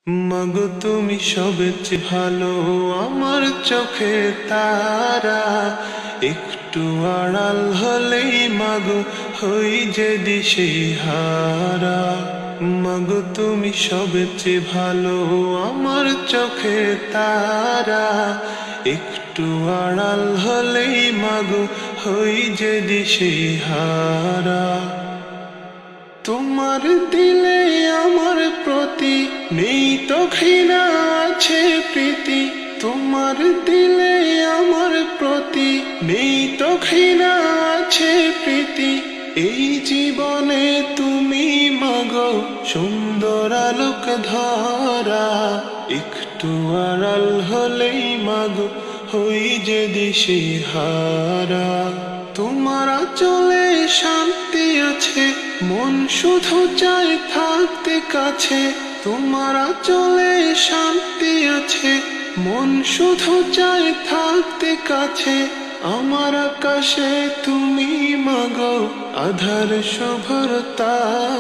মাগো তুমি সবচেয়ে ভালো, আমার চোখে তারা। একটু আড়াল হলেই মাগো হই যে দিশেহারা। মাগো তুমি সবচেয়ে ভালো, আমার চোখে তারা। একটু আড়াল হলেই মাগো হই যে দিশেহারা। তোমার দিলে আমার প্রতি নেই তো ঘৃণা, আছে প্রীতি। তোমার দিলে আমার প্রতি নেই তো ঘৃণা, আছে প্রীতি। এই জীবনে তুমি মাগো সুন্দর আলোক ধরা। একটু আড়াল হলেই মাগো হই যে দিশেহারা। তোমার আঁচলে শান্তি আছে, মন শুধু চায় থাকতে কাছে। তোমার আঁচলে শান্তি আছে, মন শুধু চায় থাকতে কাছে। আমার আকাশে তুমি মাগো আধার শুভ্র তারা।